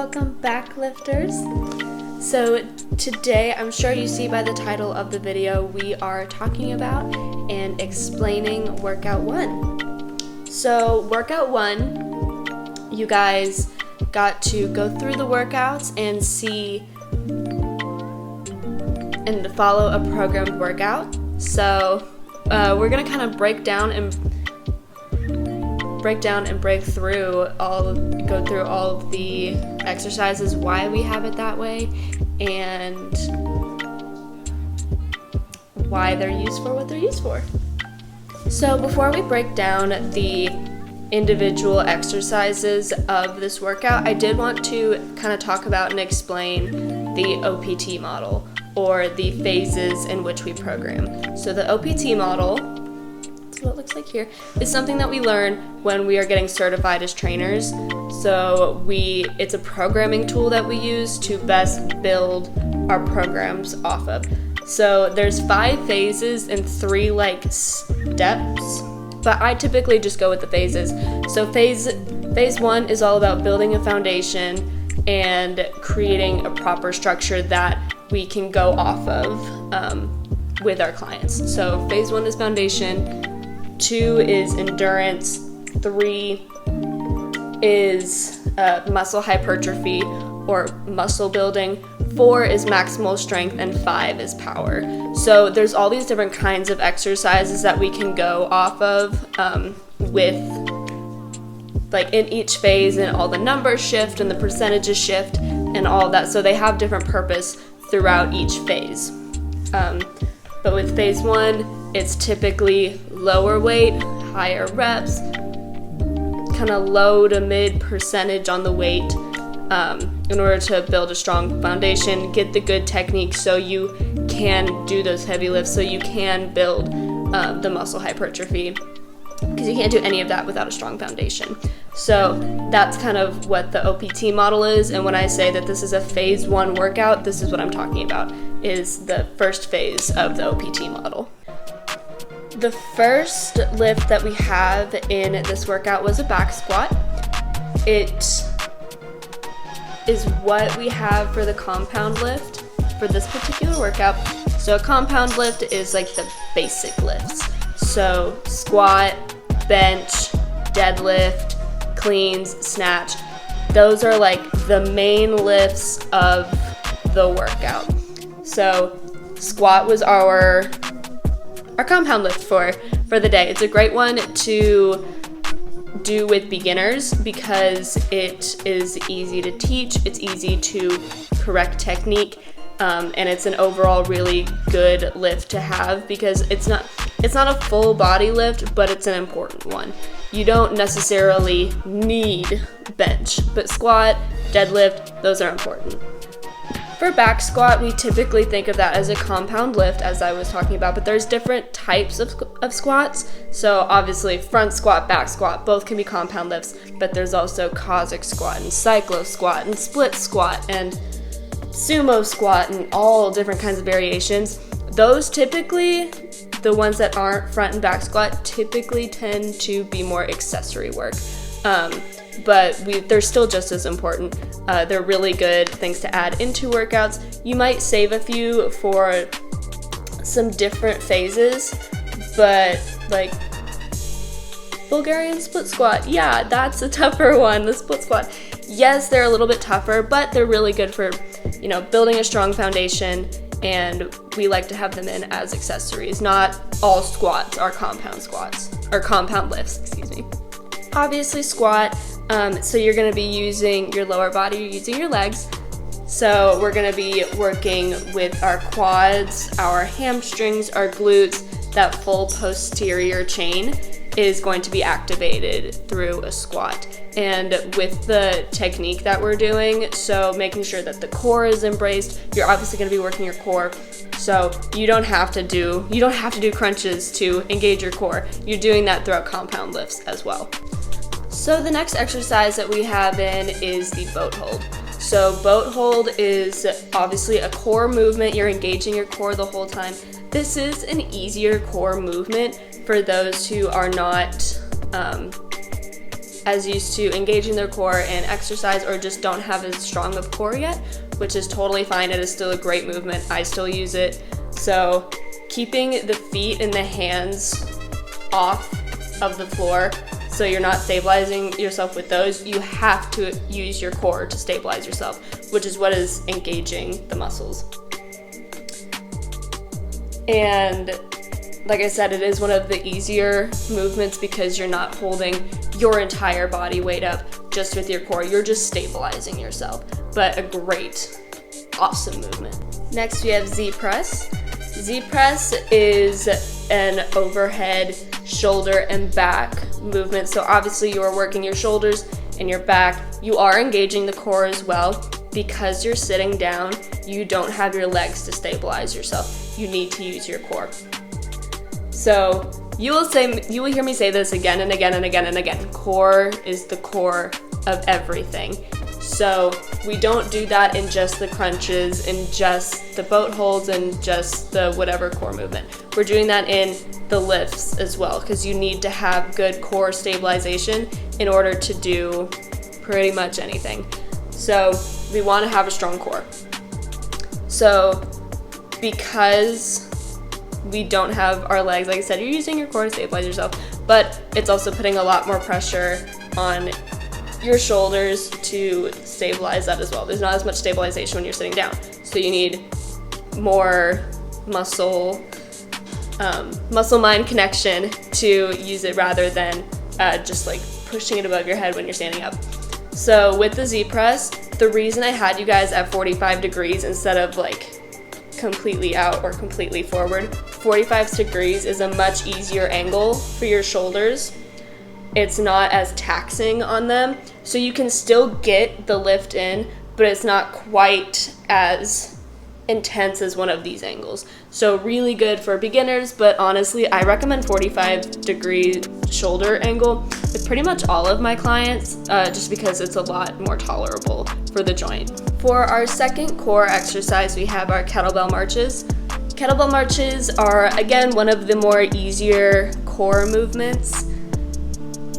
welcome back, lifters. So today, I'm sure you see by the title of the video, we are talking about and explaining workout 1. So workout 1, you guys got to go through the workouts and see and follow a programmed workout. So we're gonna kind of break down and go through all of the exercises, why we have it that way, and why they're used for what they're used for. So before we break down the individual exercises of this workout, I did want to kind of talk about and explain the OPT model, or the phases in which we program. So the OPT model, what it looks like here, is something that we learn when we are getting certified as trainers. So it's a programming tool that we use to best build our programs off of. So there's 5 phases and 3 steps, but I typically just go with the phases. So phase 1 is all about building a foundation and creating a proper structure that we can go off of with our clients. So phase 1 is foundation, 2 is endurance, 3 is muscle hypertrophy or muscle building, 4 is maximal strength, and 5 is power. So there's all these different kinds of exercises that we can go off of in each phase, and all the numbers shift and the percentages shift and all of that. So they have different purpose throughout each phase. But with phase 1, it's typically lower weight, higher reps, kind of low to mid percentage on the weight, in order to build a strong foundation, get the good technique so you can do those heavy lifts, so you can build the muscle hypertrophy, because you can't do any of that without a strong foundation. So that's kind of what the OPT model is, and when I say that this is a phase 1 workout, this is what I'm talking about, is the first phase of the OPT model. The first lift that we have in this workout was a back squat. It is what we have for the compound lift for this particular workout. So a compound lift is like the basic lifts. So squat, bench, deadlift, cleans, snatch. Those are like the main lifts of the workout. So squat was our compound lift for the day. It's a great one to do with beginners because it is easy to teach, it's easy to correct technique, and it's an overall really good lift to have because it's not a full body lift, but it's an important one. You don't necessarily need bench, but squat, deadlift, those are important. For back squat, we typically think of that as a compound lift, as I was talking about, but there's different types of squats. So obviously front squat, back squat, both can be compound lifts, but there's also Cossack squat and cyclo squat and split squat and sumo squat and all different kinds of variations. Those typically, the ones that aren't front and back squat, typically tend to be more accessory work. But they're still just as important. They're really good things to add into workouts. You might save a few for some different phases, but like Bulgarian split squat, yeah, that's a tougher one, the split squat. Yes, they're a little bit tougher, but they're really good for, building a strong foundation, and we like to have them in as accessories. Not all squats are compound squats, or compound lifts, excuse me. Obviously squat, so you're going to be using your lower body, you're using your legs. So we're going to be working with our quads, our hamstrings, our glutes. That full posterior chain is going to be activated through a squat. And with the technique that we're doing, so making sure that the core is embraced, you're obviously going to be working your core. So you don't have to do crunches to engage your core. You're doing that throughout compound lifts as well. So the next exercise that we have in is the boat hold. So boat hold is obviously a core movement. You're engaging your core the whole time. This is an easier core movement for those who are not as used to engaging their core in exercise or just don't have as strong of core yet, which is totally fine. It is still a great movement. I still use it. So keeping the feet and the hands off of the floor so you're not stabilizing yourself with those, you have to use your core to stabilize yourself, which is what is engaging the muscles. And like I said, it is one of the easier movements because you're not holding your entire body weight up just with your core. You're just stabilizing yourself, but a great, awesome movement. Next we have Z press. Z press is an overhead shoulder and back movement. So obviously you are working your shoulders and your back. You are engaging the core as well. Because you're sitting down, you don't have your legs to stabilize yourself. You need to use your core. So you will hear me say this again and again and again and again. Core is the core of everything. So we don't do that in just the crunches, in just the boat holds, and just the whatever core movement. We're doing that in the lifts as well, because you need to have good core stabilization in order to do pretty much anything. So we want to have a strong core. So because we don't have our legs, like I said, you're using your core to stabilize yourself, but it's also putting a lot more pressure on your shoulders to stabilize that as well. There's not as much stabilization when you're sitting down, so you need more muscle mind connection to use it rather than just like pushing it above your head when you're standing up. So with the Z press, the reason I had you guys at 45 degrees instead of like completely out or completely forward, 45 degrees is a much easier angle for your shoulders. It's not as taxing on them, so you can still get the lift in, but it's not quite as intense as one of these angles. So really good for beginners, but honestly, I recommend 45-degree shoulder angle with pretty much all of my clients, just because it's a lot more tolerable for the joint. For our second core exercise, we have our kettlebell marches. Kettlebell marches are, again, one of the more easier core movements.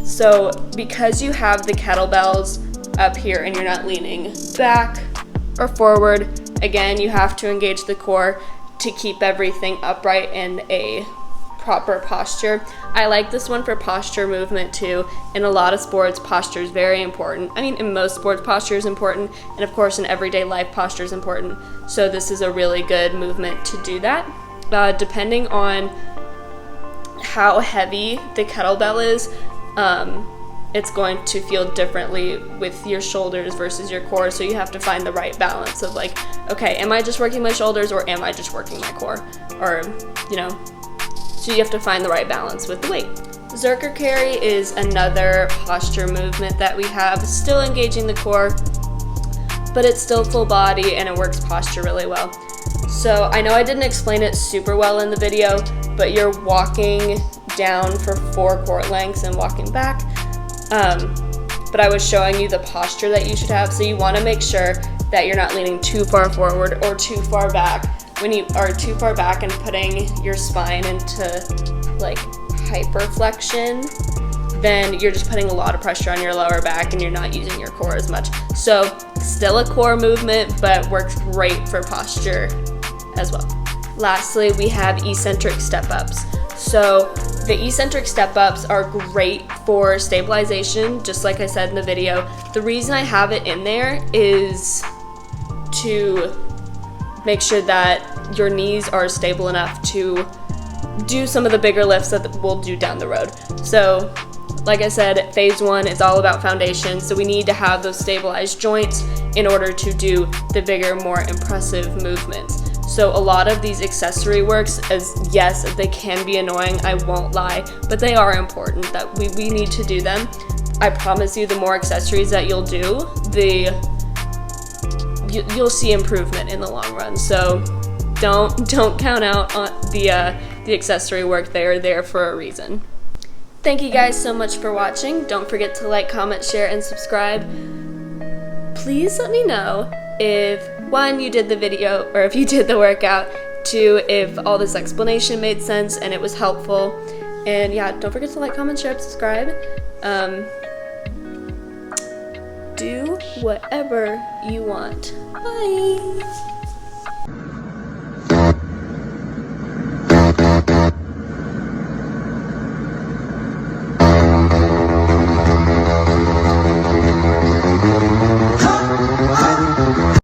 So because you have the kettlebells up here and you're not leaning back or forward, again, you have to engage the core to keep everything upright in a proper posture. I like this one for posture movement too. In a lot of sports, posture is very important. I mean, in most sports, posture is important, and of course in everyday life, posture is important. So this is a really good movement to do that. Depending on how heavy the kettlebell is, it's going to feel differently with your shoulders versus your core, so you have to find the right balance of like, okay, am I just working my shoulders or am I just working my core? Or, you know, so you have to find the right balance with the weight. Zercher carry is another posture movement that we have, still engaging the core, but it's still full body and it works posture really well. So I know I didn't explain it super well in the video, but you're walking down for 4 core lengths and walking back. But I was showing you the posture that you should have, so you want to make sure that you're not leaning too far forward or too far back. When you are too far back and putting your spine into like hyperflexion, then you're just putting a lot of pressure on your lower back and you're not using your core as much. So still a core movement, but works great for posture as well. Lastly, we have eccentric step-ups. So the eccentric step-ups are great for stabilization, just like I said in the video. The reason I have it in there is to make sure that your knees are stable enough to do some of the bigger lifts that we'll do down the road. So like I said, phase 1 is all about foundation, so we need to have those stabilized joints in order to do the bigger, more impressive movements. So a lot of these accessory works, as yes, they can be annoying, I won't lie, but they are important, that we need to do them. I promise you, the more accessories that you'll do, you'll see improvement in the long run. So don't count out on the accessory work. They are there for a reason. Thank you guys so much for watching. Don't forget to like, comment, share, and subscribe. Please let me know if 1, you did the video, or if you did the workout, 2, if all this explanation made sense and it was helpful. And yeah, don't forget to like, comment, share, and subscribe. whatever you want. Bye!